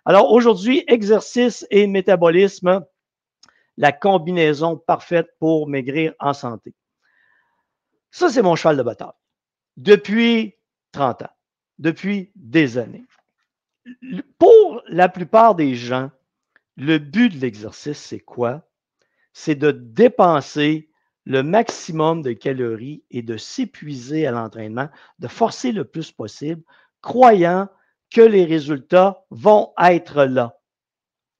Alors aujourd'hui, exercice et métabolisme, la combinaison parfaite pour maigrir en santé. Ça, c'est mon cheval de bataille. Depuis 30 ans, depuis des années. Pour la plupart des gens, le but de l'exercice, c'est quoi? C'est de dépenser le maximum de calories et de s'épuiser à l'entraînement, de forcer le plus possible, croyant que les résultats vont être là.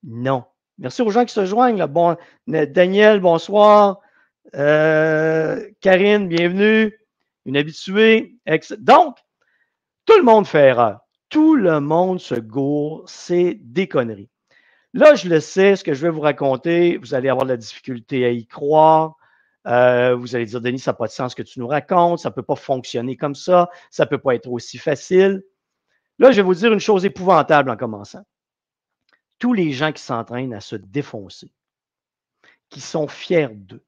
Non. Merci aux gens qui se joignent. Là. Bon, Daniel, bonsoir. Karine, bienvenue. Une habituée. Donc, tout le monde fait erreur. Tout le monde se gourre. C'est des conneries. Là, je le sais, ce que je vais vous raconter, vous allez avoir de la difficulté à y croire. Vous allez dire, Denis, ça n'a pas de sens ce que tu nous racontes. Ça ne peut pas fonctionner comme ça. Ça ne peut pas être aussi facile. Là, je vais vous dire une chose épouvantable en commençant. Tous les gens qui s'entraînent à se défoncer, qui sont fiers d'eux,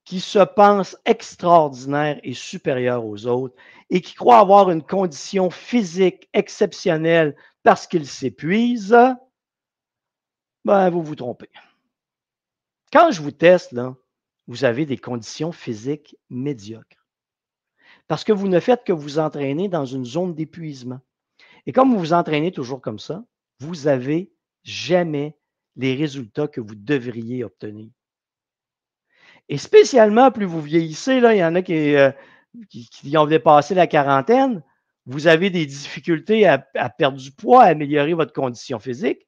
qui se pensent extraordinaires et supérieurs aux autres et qui croient avoir une condition physique exceptionnelle parce qu'ils s'épuisent, ben, vous vous trompez. Quand je vous teste, là, vous avez des conditions physiques médiocres parce que vous ne faites que vous entraîner dans une zone d'épuisement. Et comme vous vous entraînez toujours comme ça, vous n'avez jamais les résultats que vous devriez obtenir. Et spécialement, plus vous vieillissez, là, il y en a qui ont dépassé la quarantaine, vous avez des difficultés à perdre du poids, à améliorer votre condition physique.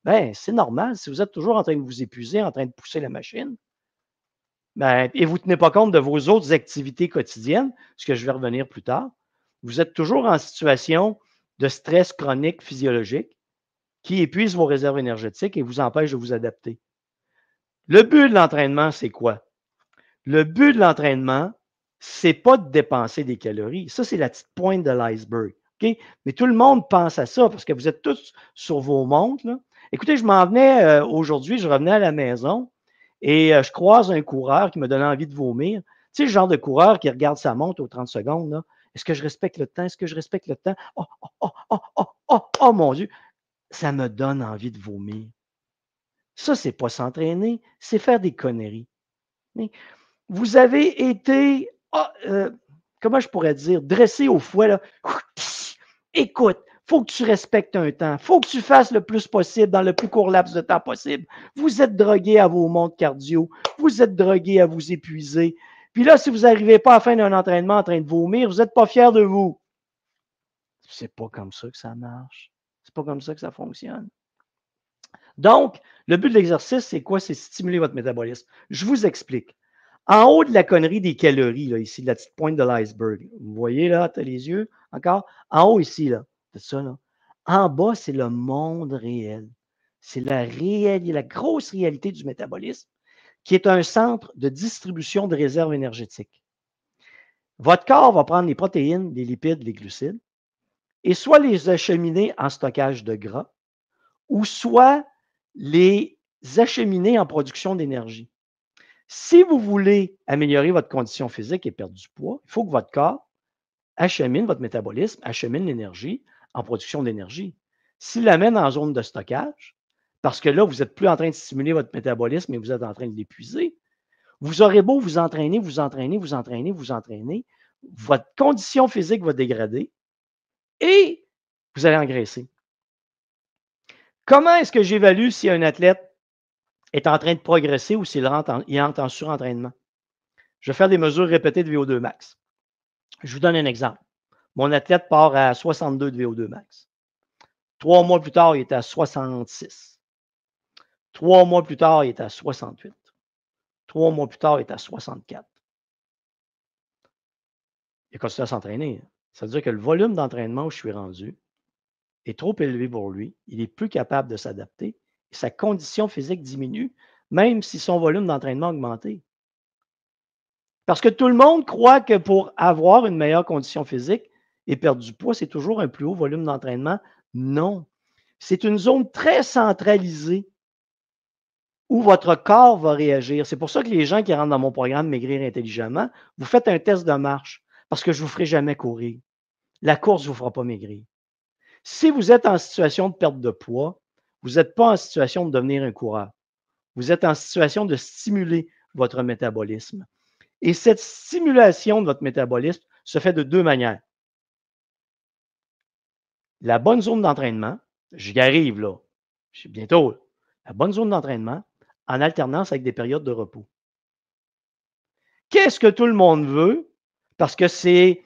Bien, c'est normal. Si vous êtes toujours en train de vous épuiser, en train de pousser la machine, ben, et vous ne tenez pas compte de vos autres activités quotidiennes, ce que je vais revenir plus tard, vous êtes toujours en situation de stress chronique physiologique qui épuise vos réserves énergétiques et vous empêche de vous adapter. Le but de l'entraînement, c'est quoi? Le but de l'entraînement, c'est pas de dépenser des calories. Ça, c'est la petite pointe de l'iceberg. Okay? Mais tout le monde pense à ça parce que vous êtes tous sur vos montres. Là. Écoutez, je m'en venais aujourd'hui, je revenais à la maison et je croise un coureur qui me donnait envie de vomir. Tu sais, le genre de coureur qui regarde sa montre aux 30 secondes. Là. Est-ce que je respecte le temps? Est-ce que je respecte le temps? Oh, oh, oh, oh, oh, oh, oh mon Dieu! Ça me donne envie de vomir. Ça, c'est pas s'entraîner, c'est faire des conneries. Mais vous avez été, comment je pourrais dire, dressé au fouet. Là. Écoute, il faut que tu respectes un temps. Il faut que tu fasses le plus possible dans le plus court laps de temps possible. Vous êtes drogué à vos montres cardio. Vous êtes drogué à vous épuiser. Puis là, si vous n'arrivez pas à la fin d'un entraînement en train de vomir, vous n'êtes pas fier de vous. C'est pas comme ça que ça marche. C'est pas comme ça que ça fonctionne. Donc, le but de l'exercice, c'est quoi? C'est stimuler votre métabolisme. Je vous explique. En haut de la connerie des calories, là, ici, la petite pointe de l'iceberg. Vous voyez là, tu as les yeux encore? En haut ici, là, c'est ça, là. En bas, c'est le monde réel. C'est la grosse réalité du métabolisme, qui est un centre de distribution de réserves énergétiques. Votre corps va prendre les protéines, les lipides, les glucides, et soit les acheminer en stockage de gras, ou soit les acheminer en production d'énergie. Si vous voulez améliorer votre condition physique et perdre du poids, il faut que votre corps achemine votre métabolisme, achemine l'énergie en production d'énergie. S'il l'amène en zone de stockage, parce que là, vous n'êtes plus en train de stimuler votre métabolisme, mais vous êtes en train de l'épuiser, vous aurez beau vous entraîner, vous entraîner, vous entraîner, vous entraîner, votre condition physique va dégrader et vous allez engraisser. Comment est-ce que j'évalue si un athlète est en train de progresser ou s'il entre en surentraînement? Je vais faire des mesures répétées de VO2 max. Je vous donne un exemple. Mon athlète part à 62 de VO2 max. 3 mois plus tard, il est à 66. 3 mois plus tard, il est à 68. 3 mois plus tard, il est à 64. Il continue à s'entraîner. Ça veut dire que le volume d'entraînement où je suis rendu est trop élevé pour lui. Il n'est plus capable de s'adapter. Sa condition physique diminue, même si son volume d'entraînement a augmenté. Parce que tout le monde croit que pour avoir une meilleure condition physique et perdre du poids, c'est toujours un plus haut volume d'entraînement. Non. C'est une zone très centralisée où votre corps va réagir. C'est pour ça que les gens qui rentrent dans mon programme Maigrir intelligemment, vous faites un test de marche parce que je ne vous ferai jamais courir. La course ne vous fera pas maigrir. Si vous êtes en situation de perte de poids, vous n'êtes pas en situation de devenir un coureur. Vous êtes en situation de stimuler votre métabolisme. Et cette stimulation de votre métabolisme se fait de deux manières. La bonne zone d'entraînement, j'y arrive là, bientôt, la bonne zone d'entraînement en alternance avec des périodes de repos. Qu'est-ce que tout le monde veut? Parce que c'est,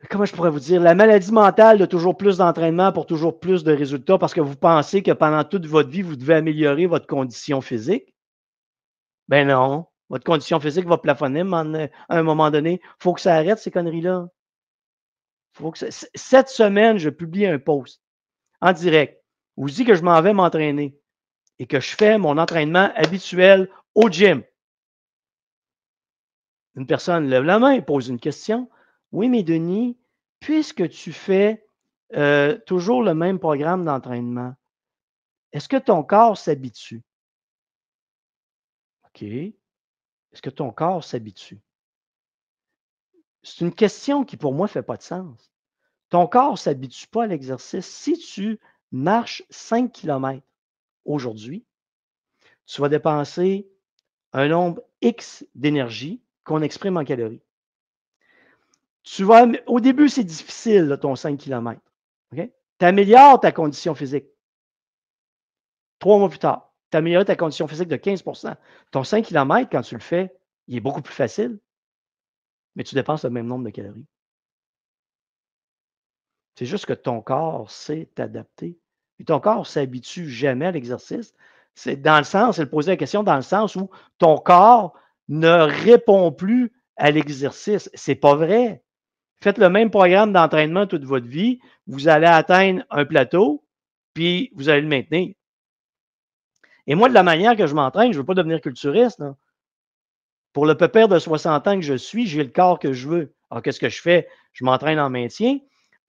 comment je pourrais vous dire, la maladie mentale de toujours plus d'entraînement pour toujours plus de résultats parce que vous pensez que pendant toute votre vie, vous devez améliorer votre condition physique. Ben non, votre condition physique va plafonner à un moment donné. Il faut que ça arrête ces conneries-là. Cette semaine, je publie un post en direct où je dis que je m'en vais m'entraîner et que je fais mon entraînement habituel au gym. Une personne lève la main et pose une question. Oui, mais Denis, puisque tu fais toujours le même programme d'entraînement, est-ce que ton corps s'habitue? OK. Est-ce que ton corps s'habitue? C'est une question qui, pour moi, ne fait pas de sens. Ton corps ne s'habitue pas à l'exercice. Si tu marches 5 km aujourd'hui, tu vas dépenser un nombre X d'énergie qu'on exprime en calories. Au début, c'est difficile, là, ton 5 km. Okay? Tu améliores ta condition physique. 3 mois plus tard, tu améliores ta condition physique de 15 Ton 5 km, quand tu le fais, il est beaucoup plus facile, mais tu dépenses le même nombre de calories. C'est juste que ton corps s'est adapté. Et ton corps ne s'habitue jamais à l'exercice. C'est dans le sens, c'est de poser la question dans le sens où ton corps ne répond plus à l'exercice. C'est pas vrai. Faites le même programme d'entraînement toute votre vie, vous allez atteindre un plateau, puis vous allez le maintenir. Et moi, de la manière que je m'entraîne, je ne veux pas devenir culturiste. Là. Pour le pépère de 60 ans que je suis, j'ai le corps que je veux. Alors, qu'est-ce que je fais? Je m'entraîne en maintien.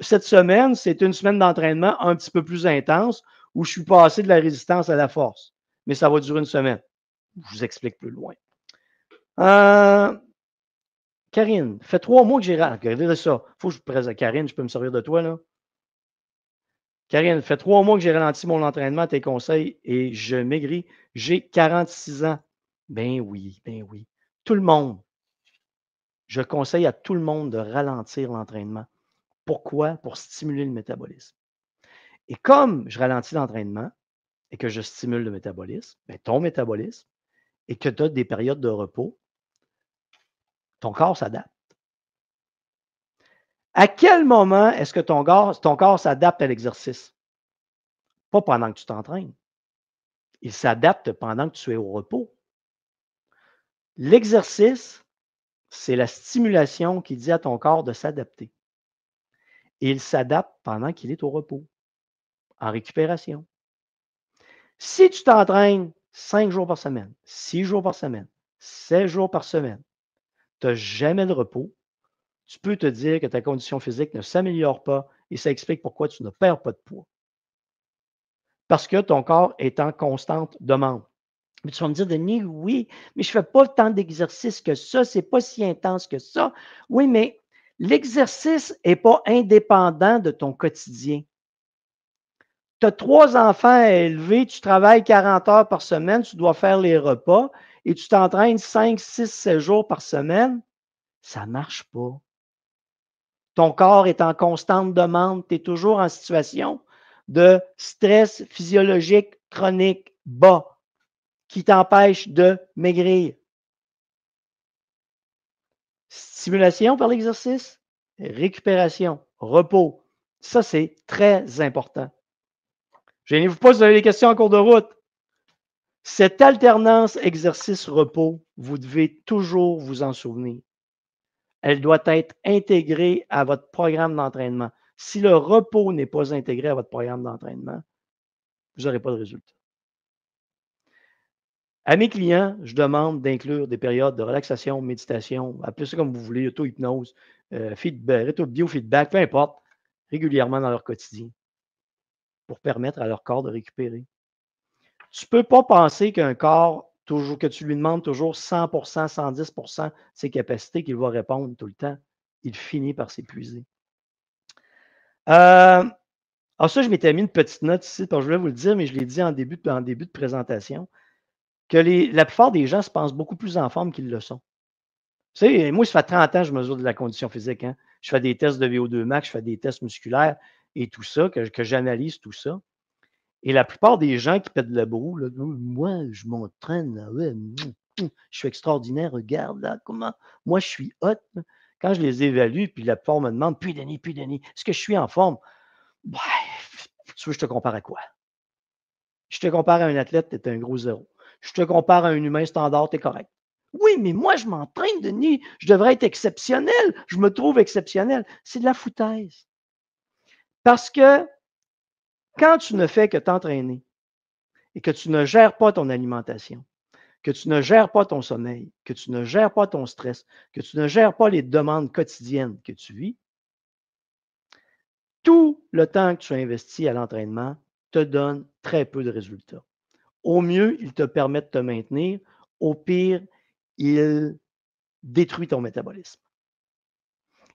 Cette semaine, c'est une semaine d'entraînement un petit peu plus intense où je suis passé de la résistance à la force. Mais ça va durer une semaine. Je vous explique plus loin. Karine, fait 3 mois que j'ai... Regardez ça. Il faut que je présente Karine, je peux me servir de toi, là. Karine, fait 3 mois que j'ai ralenti mon entraînement à tes conseils et je maigris. J'ai 46 ans. Ben oui, ben oui. Tout le monde. Je conseille à tout le monde de ralentir l'entraînement. Pourquoi? Pour stimuler le métabolisme. Et comme je ralentis l'entraînement et que je stimule le métabolisme, ben ton métabolisme, et que tu as des périodes de repos, ton corps s'adapte. À quel moment est-ce que ton corps s'adapte à l'exercice? Pas pendant que tu t'entraînes. Il s'adapte pendant que tu es au repos. L'exercice, c'est la stimulation qui dit à ton corps de s'adapter. Et il s'adapte pendant qu'il est au repos, en récupération. Si tu t'entraînes 5 jours par semaine, 6 jours par semaine, 7 jours par semaine, tu n'as jamais de repos, tu peux te dire que ta condition physique ne s'améliore pas et ça explique pourquoi tu ne perds pas de poids. Parce que ton corps est en constante demande. Mais tu vas me dire, Denis, oui, mais je ne fais pas tant d'exercices que ça, ce n'est pas si intense que ça. Oui, mais l'exercice n'est pas indépendant de ton quotidien. Tu as 3 enfants à élever, tu travailles 40 heures par semaine, tu dois faire les repas et tu t'entraînes 5, 6, 7 jours par semaine, ça ne marche pas. Ton corps est en constante demande, tu es toujours en situation de stress physiologique chronique bas qui t'empêche de maigrir. Stimulation par l'exercice, récupération, repos. Ça, c'est très important. Gênez-vous pas si vous avez des questions en cours de route. Cette alternance exercice-repos, vous devez toujours vous en souvenir. Elle doit être intégrée à votre programme d'entraînement. Si le repos n'est pas intégré à votre programme d'entraînement, vous n'aurez pas de résultat. À mes clients, je demande d'inclure des périodes de relaxation, méditation, appelez ça comme vous voulez, auto-hypnose, biofeedback, peu importe, régulièrement dans leur quotidien pour permettre à leur corps de récupérer. Tu ne peux pas penser qu'un corps, toujours, que tu lui demandes toujours 100 110 de ses capacités qu'il va répondre tout le temps. Il finit par s'épuiser. Alors ça, je m'étais mis une petite note ici, parce que je voulais vous le dire, mais je l'ai dit en début de présentation, que la plupart des gens se pensent beaucoup plus en forme qu'ils le sont. Tu sais, moi, ça fait 30 ans que je mesure de la condition physique. Hein. Je fais des tests de VO2 max, je fais des tests musculaires et tout ça, que j'analyse tout ça. Et la plupart des gens qui pètent le brou, là, moi, je m'entraîne, là, ouais, je suis extraordinaire, regarde là, comment, moi, je suis hot. Là. Quand je les évalue, puis la plupart me demande, puis Denis, est-ce que je suis en forme? Ouais, tu veux, je te compare à quoi? Je te compare à un athlète, tu es un gros zéro. Je te compare à un humain standard, tu es correct. Oui, mais moi, je m'entraîne, Denis. Je devrais être exceptionnel. Je me trouve exceptionnel. C'est de la foutaise. Parce que quand tu ne fais que t'entraîner et que tu ne gères pas ton alimentation, que tu ne gères pas ton sommeil, que tu ne gères pas ton stress, que tu ne gères pas les demandes quotidiennes que tu vis, tout le temps que tu investis à l'entraînement te donne très peu de résultats. Au mieux, il te permet de te maintenir. Au pire, il détruit ton métabolisme.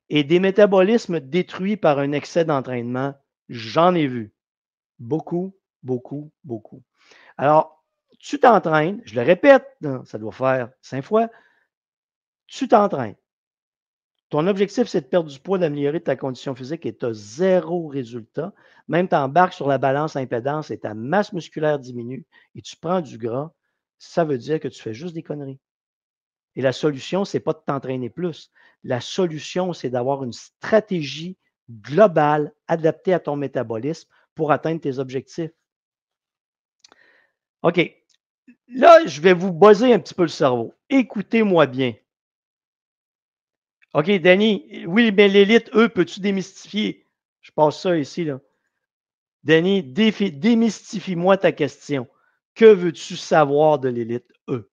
Et des métabolismes détruits par un excès d'entraînement, j'en ai vu. Beaucoup, beaucoup, beaucoup. Alors, tu t'entraînes, je le répète, ça doit faire 5 fois, tu t'entraînes. Ton objectif, c'est de perdre du poids, d'améliorer ta condition physique et tu as zéro résultat. Même tu embarques sur la balance impédance et ta masse musculaire diminue et tu prends du gras, ça veut dire que tu fais juste des conneries. Et la solution, ce n'est pas de t'entraîner plus. La solution, c'est d'avoir une stratégie globale adaptée à ton métabolisme pour atteindre tes objectifs. OK. Là, je vais vous buzzer un petit peu le cerveau. Écoutez-moi bien. OK, Danny, oui, mais l'élite, eux, peux-tu démystifier? Je passe ça ici, là. Danny, démystifie-moi ta question. Que veux-tu savoir de l'élite, eux?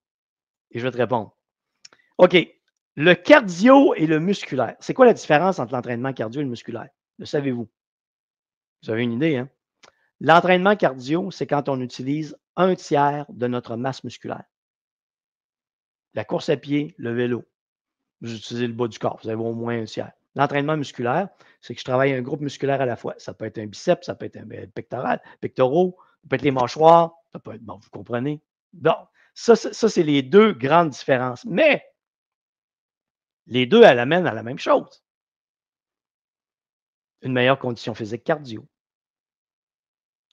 Et je vais te répondre. OK. Le cardio et le musculaire. C'est quoi la différence entre l'entraînement cardio et le musculaire? Le savez-vous? Vous avez une idée, hein? L'entraînement cardio, c'est quand on utilise un tiers de notre masse musculaire. La course à pied, le vélo. Vous utilisez le bas du corps, vous avez au moins un tiers. L'entraînement musculaire, c'est que je travaille un groupe musculaire à la fois. Ça peut être un biceps, ça peut être un pectoral, pectoraux, ça peut être les mâchoires, ça peut être, bon, vous comprenez? Bon, ça c'est les deux grandes différences. Mais les deux, elles amènent à la même chose. Une meilleure condition physique cardio.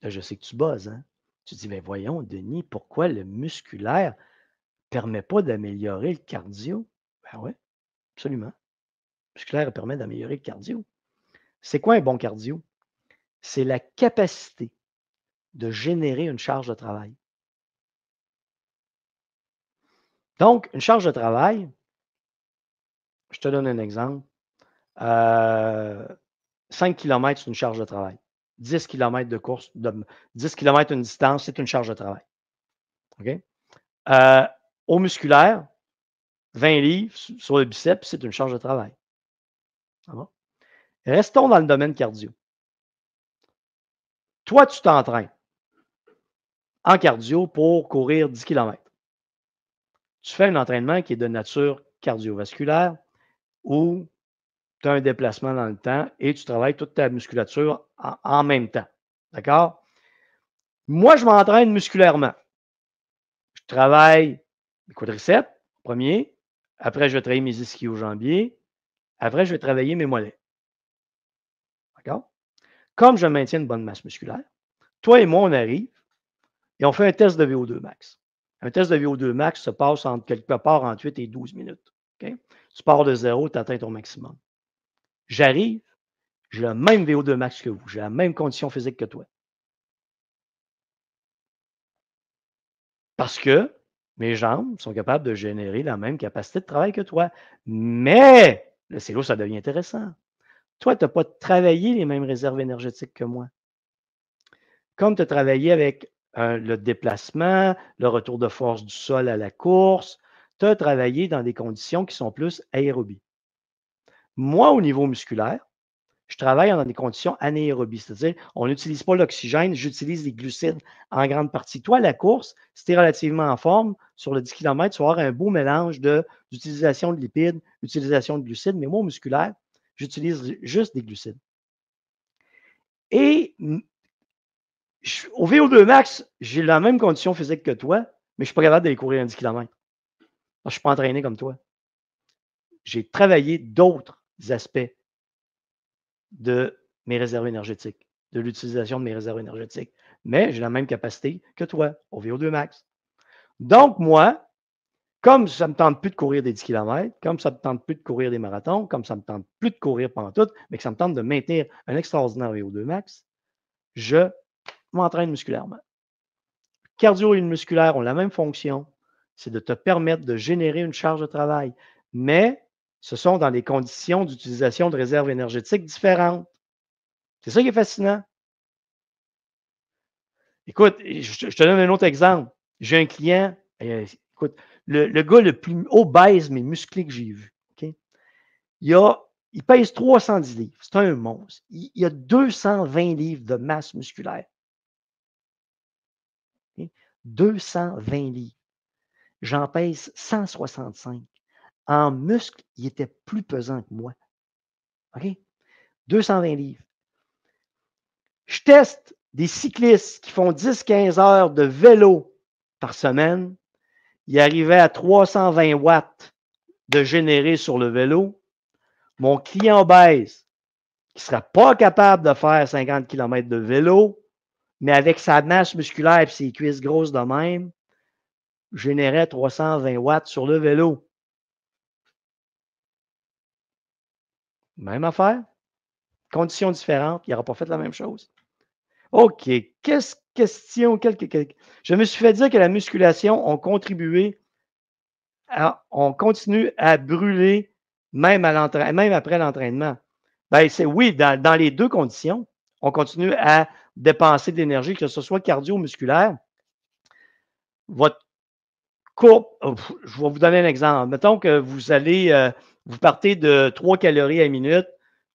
Là, je sais que tu bosses, hein? Tu dis, mais voyons, Denis, pourquoi le musculaire ne permet pas d'améliorer le cardio? Ben oui, absolument. Le musculaire permet d'améliorer le cardio. C'est quoi un bon cardio? C'est la capacité de générer une charge de travail. Donc, une charge de travail, je te donne un exemple. 5 km, c'est une charge de travail. 10 km de course, 10 km une distance, c'est une charge de travail. OK? Au musculaire, 20 livres sur le biceps, c'est une charge de travail. Restons dans le domaine cardio. Toi, tu t'entraînes en cardio pour courir 10 km. Tu fais un entraînement qui est de nature cardiovasculaire où tu as un déplacement dans le temps et tu travailles toute ta musculature en même temps. D'accord? Moi, je m'entraîne musculairement. Je travaille les quadriceps, premier. Après, je vais travailler mes ischio-jambiers. Après, je vais travailler mes mollets. D'accord? Comme je maintiens une bonne masse musculaire, toi et moi, on arrive et on fait un test de VO2 max. Un test de VO2 max se passe entre quelque part entre 8 et 12 minutes. Okay? Tu pars de zéro, tu atteins ton maximum. J'arrive, j'ai le même VO2 max que vous, j'ai la même condition physique que toi. Parce que mes jambes sont capables de générer la même capacité de travail que toi. Mais, là, c'est là où ça devient intéressant. Toi, tu n'as pas travaillé les mêmes réserves énergétiques que moi. Comme tu as travaillé avec le déplacement, le retour de force du sol à la course, tu as travaillé dans des conditions qui sont plus aérobies. Moi, au niveau musculaire, je travaille dans des conditions anaérobies, c'est-à-dire on n'utilise pas l'oxygène, j'utilise les glucides en grande partie. Toi, la course, si tu es relativement en forme, sur le 10 km, tu vas avoir un beau mélange d'utilisation de lipides, utilisation de glucides, mais moi, au musculaire, j'utilise juste des glucides. Et au VO2 max, j'ai la même condition physique que toi, mais je ne suis pas capable d'aller courir un 10 km. Je ne suis pas entraîné comme toi. J'ai travaillé d'autres aspects de mes réserves énergétiques, de l'utilisation de mes réserves énergétiques. Mais j'ai la même capacité que toi au VO2 max. Donc, moi, comme ça ne me tente plus de courir des 10 km, comme ça ne me tente plus de courir des marathons, comme ça ne me tente plus de courir pantoute, mais que ça me tente de maintenir un extraordinaire VO2 max, je m'entraîne musculairement. Cardio et le musculaire ont la même fonction, c'est de te permettre de générer une charge de travail. Mais ce sont dans des conditions d'utilisation de réserves énergétiques différentes. C'est ça qui est fascinant. Écoute, je te donne un autre exemple. J'ai un client, écoute, le gars le plus obèse mais musclé que j'ai vu. Okay? Il pèse 310 livres. C'est un monstre. Il a 220 livres de masse musculaire. Okay? 220 livres. J'en pèse 165. En muscle, il était plus pesant que moi. OK? 220 livres. Je teste des cyclistes qui font 10-15 heures de vélo par semaine. Ils arrivaient à 320 watts de générer sur le vélo. Mon client obèse, qui ne sera pas capable de faire 50 km de vélo, mais avec sa masse musculaire et ses cuisses grosses de même, générait 320 watts sur le vélo. Même affaire, conditions différentes, il n'aura pas fait la même chose. OK, question, je me suis fait dire que la musculation a contribué on continue à brûler même après l'entraînement. Ben, oui, dans les deux conditions, on continue à dépenser de l'énergie, que ce soit cardio ou musculaire. Votre courbe, je vais vous donner un exemple. Mettons que vous partez de 3 calories à la minute,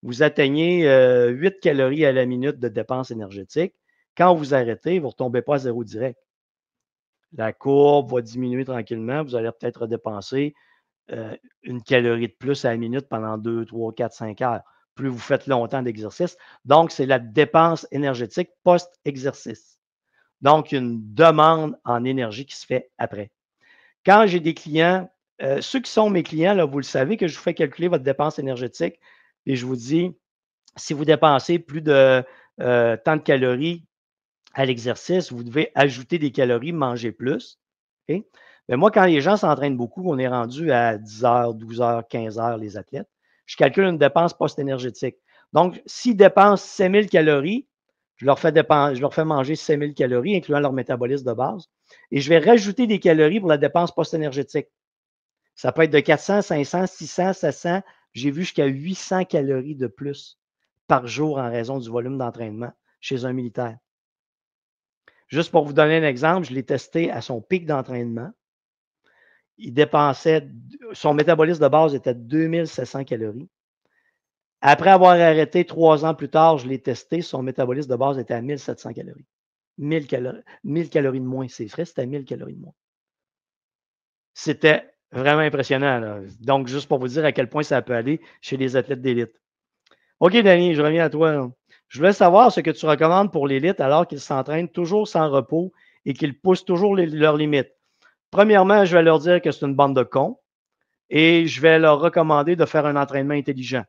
vous atteignez 8 calories à la minute de dépense énergétique. Quand vous arrêtez, vous ne retombez pas à zéro direct. La courbe va diminuer tranquillement. Vous allez peut-être dépenser une calorie de plus à la minute pendant 2, 3, 4, 5 heures. Plus vous faites longtemps d'exercice. Donc, c'est la dépense énergétique post-exercice. Donc, une demande en énergie qui se fait après. Quand j'ai des clients, ceux qui sont mes clients, là, vous le savez que je vous fais calculer votre dépense énergétique et je vous dis, si vous dépensez plus de tant de calories à l'exercice, vous devez ajouter des calories, manger plus. Okay? Mais moi, quand les gens s'entraînent beaucoup, on est rendu à 10 heures, 12 heures, 15 heures, les athlètes, je calcule une dépense post-énergétique. Donc, s'ils dépensent 5000 calories, je leur fais manger 5000 calories, incluant leur métabolisme de base, et je vais rajouter des calories pour la dépense post-énergétique. Ça peut être de 400, 500, 600, 700, j'ai vu jusqu'à 800 calories de plus par jour en raison du volume d'entraînement chez un militaire. Juste pour vous donner un exemple, je l'ai testé à son pic d'entraînement. Il dépensait, son métabolisme de base était de 2700 calories. Après avoir arrêté 3 ans plus tard, je l'ai testé, son métabolisme de base était à 1700 calories. 1000 calories de moins. C'est vrai, c'était 1000 calories de moins. C'était vraiment impressionnant. Là. Donc, juste pour vous dire à quel point ça peut aller chez les athlètes d'élite. OK, Danny, je reviens à toi. Là. Je voulais savoir ce que tu recommandes pour l'élite alors qu'ils s'entraînent toujours sans repos et qu'ils poussent toujours leurs limites. Premièrement, je vais leur dire que c'est une bande de cons et je vais leur recommander de faire un entraînement intelligent,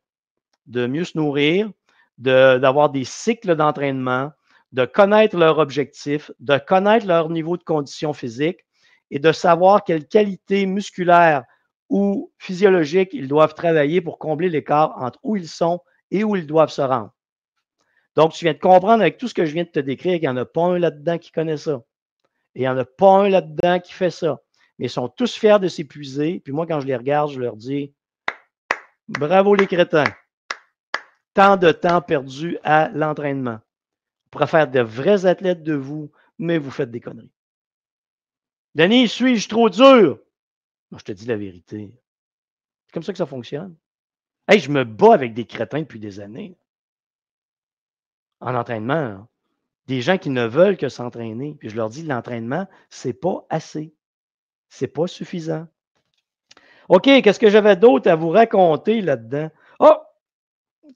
de mieux se nourrir, d'avoir des cycles d'entraînement, de connaître leur objectif, de connaître leur niveau de condition physique et de savoir quelle qualité musculaire ou physiologique ils doivent travailler pour combler l'écart entre où ils sont et où ils doivent se rendre. Donc, tu viens de comprendre avec tout ce que je viens de te décrire qu'il n'y en a pas un là-dedans qui connaît ça. Et il n'y en a pas un là-dedans qui fait ça. Mais ils sont tous fiers de s'épuiser. Puis moi, quand je les regarde, je leur dis bravo les crétins. Tant de temps perdu à l'entraînement. On pourrait faire de vrais athlètes de vous, mais vous faites des conneries. Denis, suis-je trop dur? Moi, je te dis la vérité. C'est comme ça que ça fonctionne. Hey, je me bats avec des crétins depuis des années. En entraînement. Hein. Des gens qui ne veulent que s'entraîner. Puis je leur dis, l'entraînement, c'est pas assez. C'est pas suffisant. OK, qu'est-ce que j'avais d'autre à vous raconter là-dedans? Oh!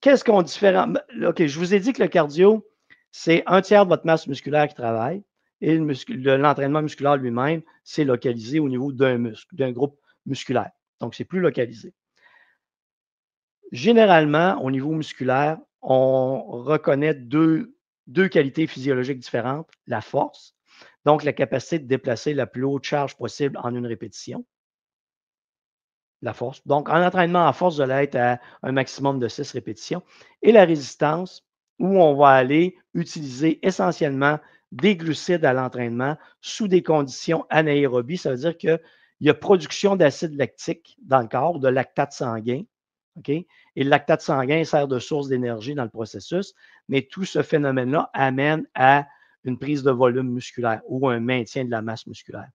Qu'est-ce qu'on différent? OK, je vous ai dit que le cardio, c'est un tiers de votre masse musculaire qui travaille et l'entraînement musculaire lui-même, c'est localisé au niveau d'un muscle, d'un groupe musculaire. Donc, c'est plus localisé. Généralement, au niveau musculaire, on reconnaît deux qualités physiologiques différentes. La force, donc la capacité de déplacer la plus haute charge possible en une répétition. La force. Donc, en entraînement à force, vous allez être à un maximum de 6 répétitions. Et la résistance, où on va aller utiliser essentiellement des glucides à l'entraînement sous des conditions anaérobies. Ça veut dire qu'il y a production d'acide lactique dans le corps, de lactate sanguin. Okay? Et le lactate sanguin sert de source d'énergie dans le processus, mais tout ce phénomène-là amène à une prise de volume musculaire ou un maintien de la masse musculaire.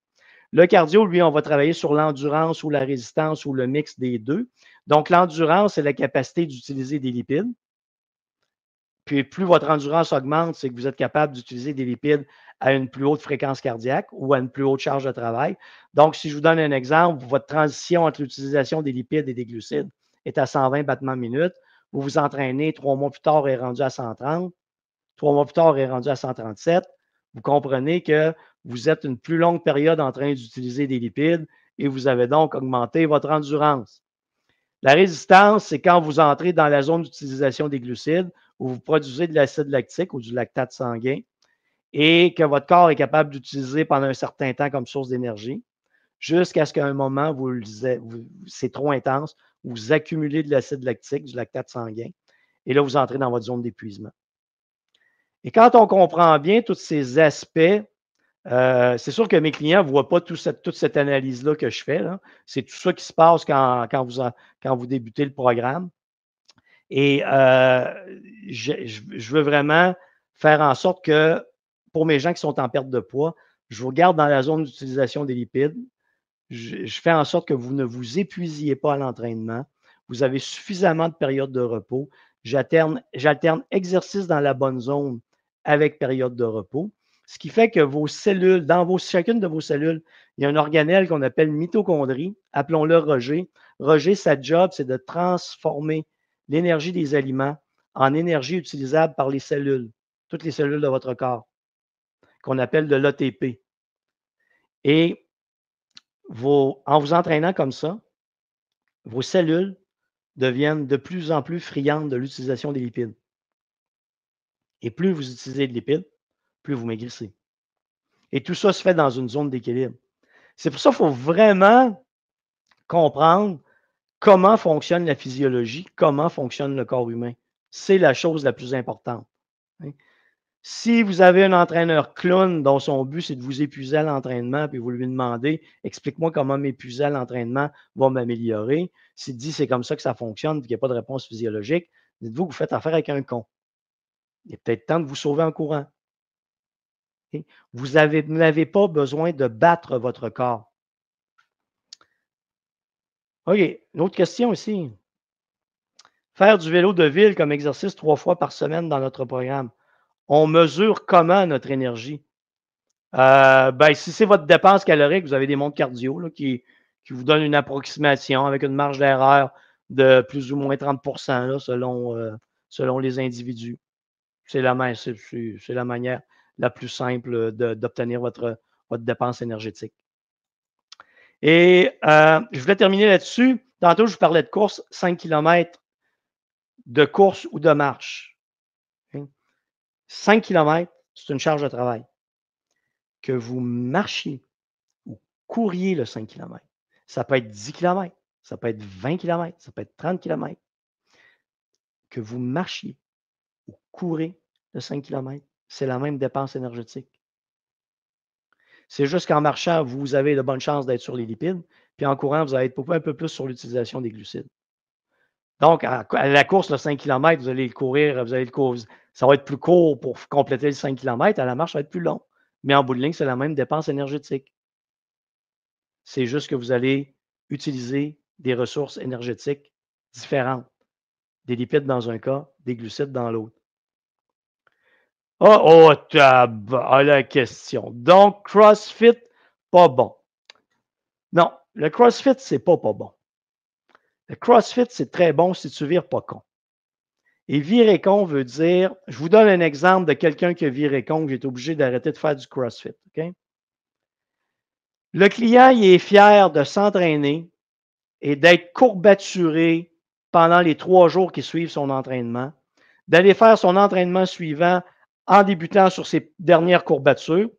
Le cardio, lui, on va travailler sur l'endurance ou la résistance ou le mix des deux. Donc, l'endurance, c'est la capacité d'utiliser des lipides. Puis, plus votre endurance augmente, c'est que vous êtes capable d'utiliser des lipides à une plus haute fréquence cardiaque ou à une plus haute charge de travail. Donc, si je vous donne un exemple, votre transition entre l'utilisation des lipides et des glucides est à 120 battements minute. Vous vous entraînez, 3 mois plus tard, est rendu à 130. 3 mois plus tard, est rendu à 137. Vous comprenez que vous êtes une plus longue période en train d'utiliser des lipides et vous avez donc augmenté votre endurance. La résistance, c'est quand vous entrez dans la zone d'utilisation des glucides où vous produisez de l'acide lactique ou du lactate sanguin et que votre corps est capable d'utiliser pendant un certain temps comme source d'énergie jusqu'à ce qu'à un moment, c'est trop intense, vous accumulez de l'acide lactique, du lactate sanguin et là, vous entrez dans votre zone d'épuisement. Et quand on comprend bien tous ces aspects, c'est sûr que mes clients ne voient pas toute cette analyse-là que je fais. C'est tout ça qui se passe quand vous débutez le programme. Et je veux vraiment faire en sorte que pour mes gens qui sont en perte de poids, je vous garde dans la zone d'utilisation des lipides. Je fais en sorte que vous ne vous épuisiez pas à l'entraînement. Vous avez suffisamment de périodes de repos. J'alterne exercice dans la bonne zone avec période de repos. Ce qui fait que vos cellules, chacune de vos cellules, il y a un organelle qu'on appelle mitochondrie. Appelons-le Roger. Roger, sa job, c'est de transformer l'énergie des aliments en énergie utilisable par les cellules, toutes les cellules de votre corps, qu'on appelle de l'ATP. Et en vous entraînant comme ça, vos cellules deviennent de plus en plus friandes de l'utilisation des lipides. Et plus vous utilisez de lipides, plus vous maigrissez. Et tout ça se fait dans une zone d'équilibre. C'est pour ça qu'il faut vraiment comprendre comment fonctionne la physiologie, comment fonctionne le corps humain. C'est la chose la plus importante. Si vous avez un entraîneur clown dont son but, c'est de vous épuiser à l'entraînement, puis vous lui demandez, explique-moi comment m'épuiser à l'entraînement va m'améliorer. S'il dit, c'est comme ça que ça fonctionne, puis qu'il n'y a pas de réponse physiologique, dites-vous que vous faites affaire avec un con. Il est peut-être temps de vous sauver en courant. Vous n'avez pas besoin de battre votre corps. OK, une autre question ici. Faire du vélo de ville comme exercice 3 fois par semaine dans notre programme. On mesure comment notre énergie? Si c'est votre dépense calorique, vous avez des montres cardio là, qui vous donnent une approximation avec une marge d'erreur de plus ou moins 30 là, selon les individus. C'est la manière la plus simple d'obtenir votre dépense énergétique. Et je voulais terminer là-dessus. Tantôt, je vous parlais de course, 5 km de course ou de marche. 5 km, c'est une charge de travail. Que vous marchiez ou couriez le 5 km. Ça peut être 10 km, ça peut être 20 km, ça peut être 30 km. Que vous marchiez ou courez le 5 km, c'est la même dépense énergétique. C'est juste qu'en marchant, vous avez de bonnes chances d'être sur les lipides, puis en courant, vous allez être un peu plus sur l'utilisation des glucides. Donc, à la course, le 5 km, vous allez le courir, ça va être plus court pour compléter le 5 km. À la marche, ça va être plus long. Mais en bout de ligne, c'est la même dépense énergétique. C'est juste que vous allez utiliser des ressources énergétiques différentes. Des lipides dans un cas, des glucides dans l'autre. La question. Donc, CrossFit, pas bon. Non, le CrossFit, c'est pas bon. Le CrossFit, c'est très bon si tu vires pas con. Et viré con veut dire, je vous donne un exemple de quelqu'un qui a viré con, que j'ai été obligé d'arrêter de faire du CrossFit. Okay? Le client, il est fier de s'entraîner et d'être courbaturé pendant les 3 jours qui suivent son entraînement, d'aller faire son entraînement suivant en débutant sur ses dernières courbatures,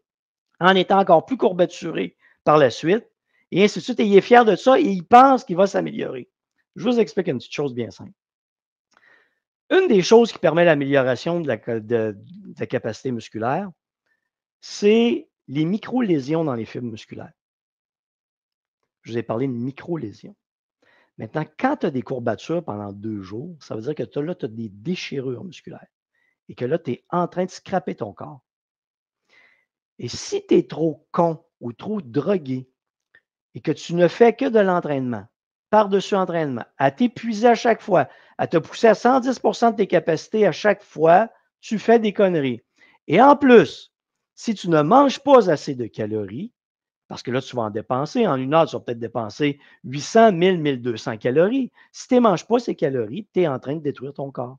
en étant encore plus courbaturé par la suite, et ainsi de suite. Et il est fier de ça et il pense qu'il va s'améliorer. Je vous explique une petite chose bien simple. Une des choses qui permet l'amélioration de la capacité musculaire, c'est les micro-lésions dans les fibres musculaires. Je vous ai parlé de micro-lésions. Maintenant, quand tu as des courbatures pendant 2 jours, ça veut dire que tu as des déchirures musculaires et que là, tu es en train de scraper ton corps. Et si tu es trop con ou trop drogué et que tu ne fais que de l'entraînement, par-dessus entraînement, à t'épuiser à chaque fois, à te pousser à 110 de tes capacités à chaque fois, tu fais des conneries. Et en plus, si tu ne manges pas assez de calories, parce que là, tu vas en dépenser, en 1 heure, tu vas peut-être dépenser 800, 1000, 1200 calories. Si tu ne manges pas ces calories, tu es en train de détruire ton corps.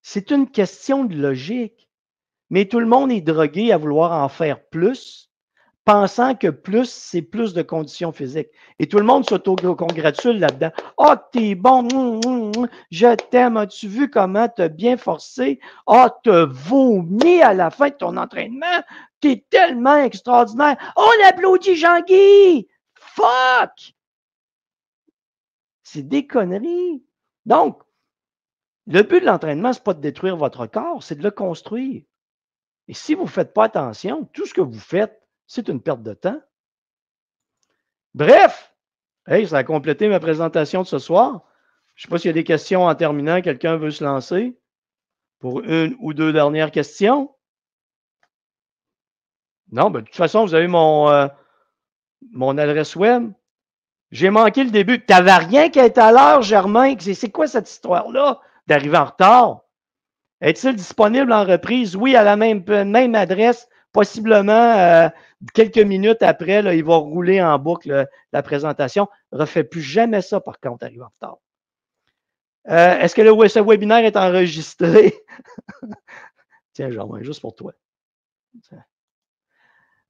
C'est une question de logique. Mais tout le monde est drogué à vouloir en faire plus, pensant que plus, c'est plus de conditions physiques. Et tout le monde s'auto-congratule là-dedans. « Ah, oh, t'es bon, je t'aime, as-tu vu comment t'as bien forcé? Ah, oh, t'as vomi à la fin de ton entraînement, t'es tellement extraordinaire. On applaudit Jean-Guy! Fuck! » C'est des conneries. Donc, le but de l'entraînement, ce n'est pas de détruire votre corps, c'est de le construire. Et si vous ne faites pas attention, tout ce que vous faites, c'est une perte de temps. Bref, hey, ça a complété ma présentation de ce soir. Je ne sais pas s'il y a des questions en terminant. Quelqu'un veut se lancer pour 1 ou 2 dernières questions? Non, ben, de toute façon, vous avez mon adresse web. J'ai manqué le début. Tu n'avais rien qu'à être à l'heure, Germain. C'est quoi cette histoire-là d'arriver en retard? Est-il disponible en reprise? Oui, à la même adresse, possiblement quelques minutes après, là, il va rouler en boucle la présentation. Ne refais plus jamais ça, par contre, arrive en retard. Est-ce que ce webinaire est enregistré? Tiens, Germain, juste pour toi.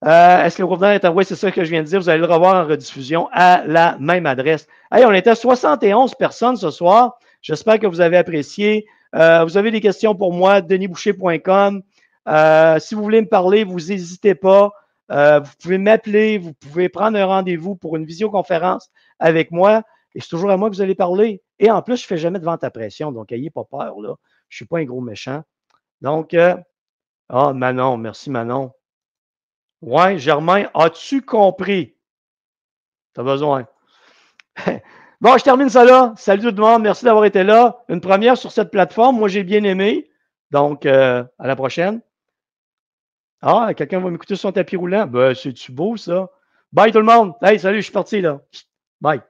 Est-ce que le webinaire est enregistré? Oui, c'est ça que je viens de dire. Vous allez le revoir en rediffusion à la même adresse. Hey, on était 71 personnes ce soir. J'espère que vous avez apprécié. Vous avez des questions pour moi, denisboucher.com. Si vous voulez me parler, vous n'hésitez pas. Vous pouvez m'appeler, vous pouvez prendre un rendez-vous pour une visioconférence avec moi. Et c'est toujours à moi que vous allez parler. Et en plus, je ne fais jamais de vente à pression, donc n'ayez pas peur, là. Je ne suis pas un gros méchant. Donc, Manon, merci Manon. Ouais, Germain, as-tu compris? Tu as besoin. Bon, je termine ça là. Salut tout le monde. Merci d'avoir été là. Une première sur cette plateforme. Moi, j'ai bien aimé. Donc, à la prochaine. Ah, quelqu'un va m'écouter sur son tapis roulant. Ben, c'est-tu beau, ça? Bye tout le monde. Hey, salut, je suis parti là. Bye.